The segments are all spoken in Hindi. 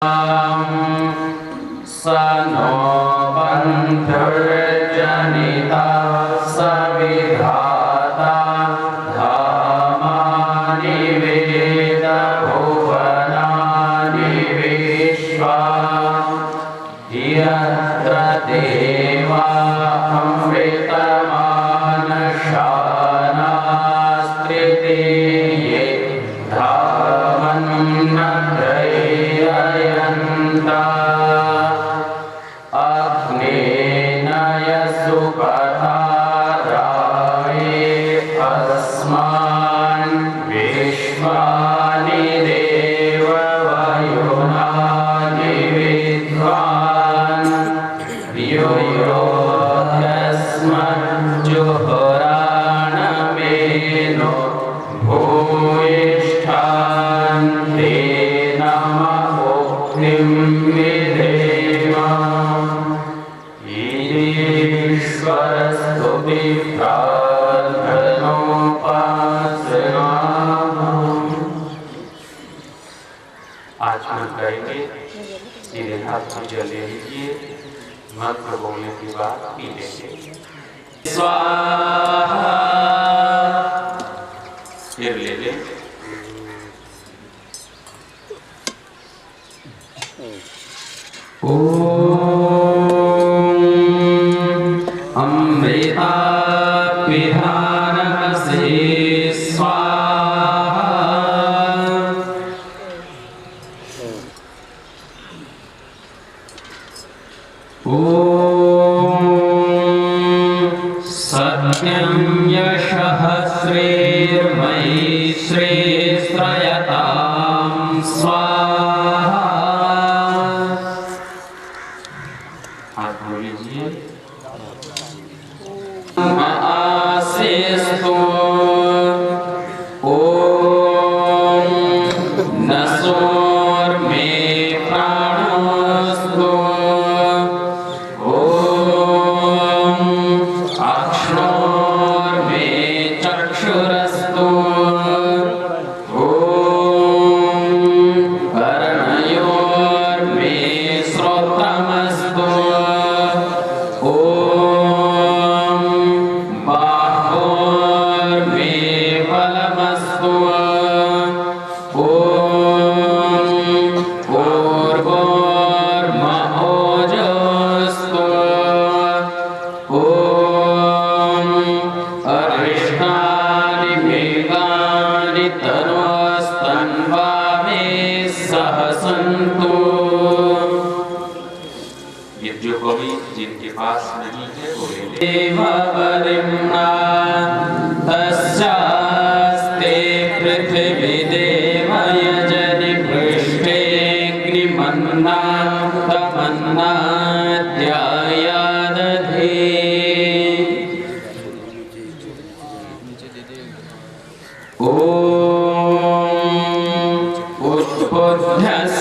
स नो बन्धुर्जनिता सविधाता धामानि वेद भुवनानि विश्वा यत्र देवामृतमानशानास्त्रितीये धावन्नद्रययन्ता अग्नेनयसुपधाराये अस्मान् विश्वानि देववयुनानि विद्वान् योऽस्मज्जुहोराणमेनो भूयिष्ठान् ते नमः उक्तिं विधेम ईश्वरस्तुति प्रार्थनोपासना। आज हम करेंगे सीधे हाथ में जल ले लीजिए, मंत्र बोलने के बाद पी लेंगे। स्वाहा फिर ले ले। ओम अमृता पिधानमसे स्वाहा। ओम सत्यं यशः श्रीर्मयि श्रेयस्त्रयतां स्वाहा। हाथ धो लीजिए। आसेस्तु ओम नसोर्मे प्राणोस्तु ओम अक्ष्णोर्मे चक्षुरस्तु ओम कर्णयोर्मे श्रोत्रमस्तु ओम बाहोर्मे बलमस्तु ओम पूर्वोर्मओजोस्तु ओम अरिष्टानि मेघानि तनोस्तन्वामे सह सन्तु। ये जो कवि जिनके पास नहीं है वो ले ले। देववरिम्ना तस्यास्ते पृथिवी देवयजनि पृष्ठेऽग्निमन्ना तमन्नाद्यायादधे।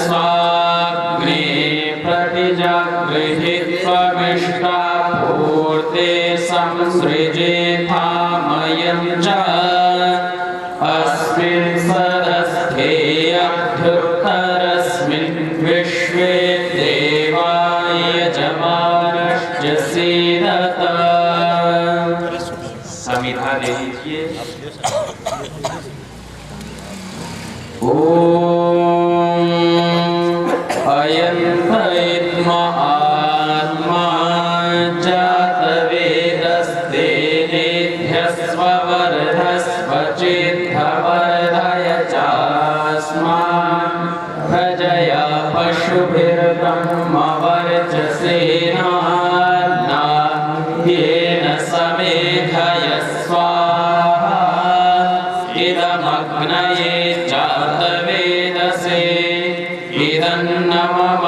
उत्बुध्यस्वाग्ने प्रतिजागृहीत्वमिष्टा पूर्ते संसृजेथामयं च अस्मिन् सदस्थे अभ्युत्तरस्मिन् विश्वे देवाय यजमानश्च सीदत। समिधा ले लीजिए। ओम अयन्तयित्मा आत्मा जातवेदस्तेनेभ्यस्ववर्धस्व चेद्धवर्धय चास्मान् प्रजया पशुभिर्ब्रह्मवर्चसेना येन समेधय स्वाहा। इदमग्नये जातवेदसे इदन्नमः।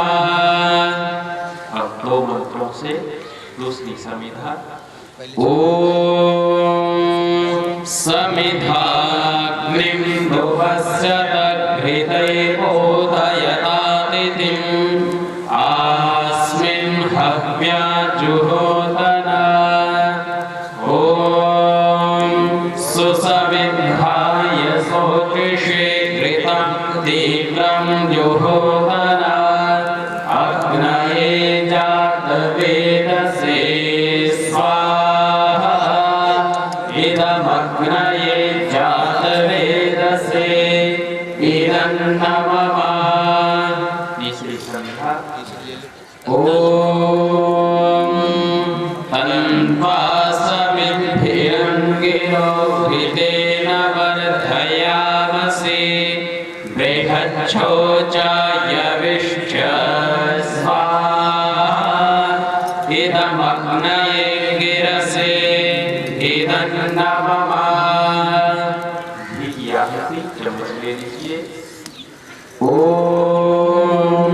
अब दो मंत्रों से दूसरी समिधा। ओम समिधाग्निं ध्रुवस्य दग्धृतैवोदयतातिथिम् आस्मिन् हव्या जुहोतना। ओम सुसमिधाय सोत्रिषे घृतं तीव्रं जुहोतना। वेदसे स्वाहा इदमग्नये जातवेदसे इदन्नमः तीसरी संध्या ओम तन्वासमिद्भिरङ्गिरो घृतेन वर्धयामसि बृहच्छोचायविष्ठ स्वाहा इदमग्नये गिरसे इदन्नमः चम्मच ले लीजिए। ओम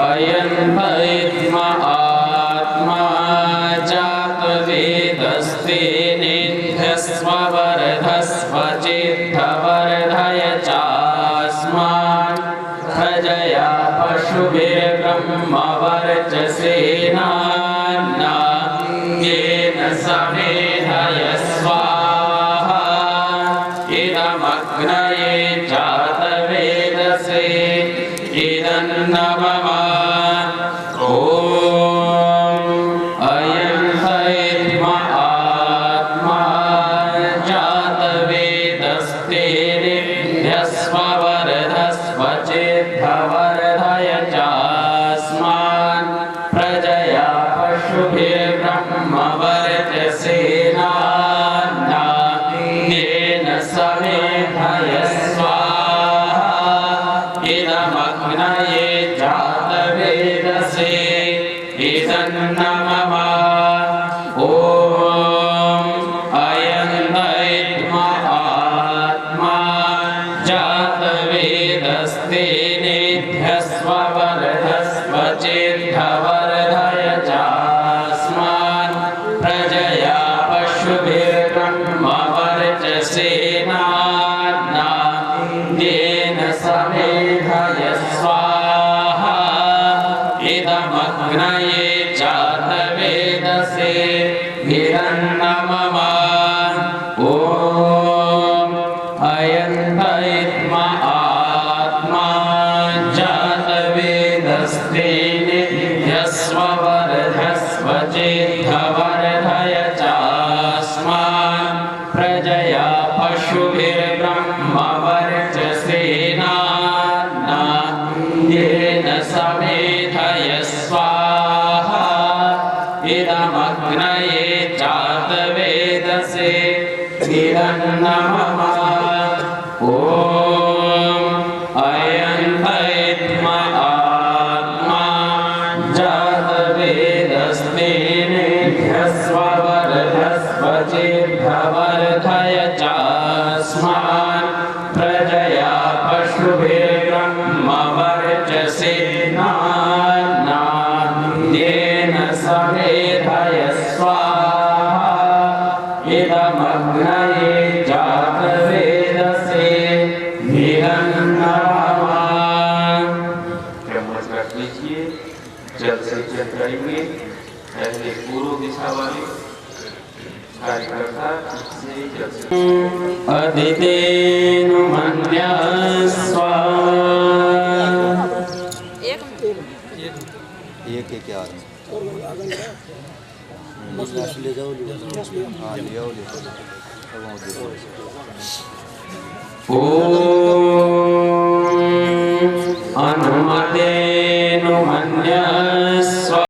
अयं वैद्मा आत्मा जात वेदस्ते निध्यस्व वर्धस्व चित्तवर्धय चास्मान् प्रजया पशुभिर्ब्रह्मवर्चसेना येन समेधय स्वाहा इदमग्नये जातवेदसे इदन्नमः ओम अयं वैद्मा आत्मा जातवेदस्ते निध्यस्व वर्धस्व चित्तवर्धय चास्मान् प्रजया पशुभिर्ब्रह्मवर्चसेना येन समेधय स्वाहा इदमग्नये जातवेदसे इदन्नमः ओम अयं वैद्मा आत्मा जातवेदस्ते निध्यस्व वर्धस्व चित्तवर्धय चास्मान् प्रजया पशुभिर्ब्रह्मवर्चसेना येन समेधय स्वाहा इदमग्नये जातवेदसे इदन्नमः ओम अयं वैद्मा आत्मा जातवेदस्ते निध्यस्व वर्धस्व चित्तवर्धय चास्मान् प्रजया पशुभिर्ब्रह्मवर्चसेना येन समेधय स्वाहा इदमग्नये जातवेदसे इदन्नमः ओम अयं वैद्मा आत्मा जातवेदस्ते निध्यस्व वर्धस्व चित्तवर्धय चास्मान् प्रजया पशुभिर्ब्रह्मवर्चसेना येन समेधय स्वाहा इदमग्नये जातवेदसे इदन्नमः चम्मच रख लीजिए। जल से जल करेंगे। पहले पूर्व दिशा वाली कार्यकर्ता से जल से अदितेनु मन्यस्वा एक क्या ले जाओ हाँ ले आओ ओम अनुमतेनु मन्यस्वा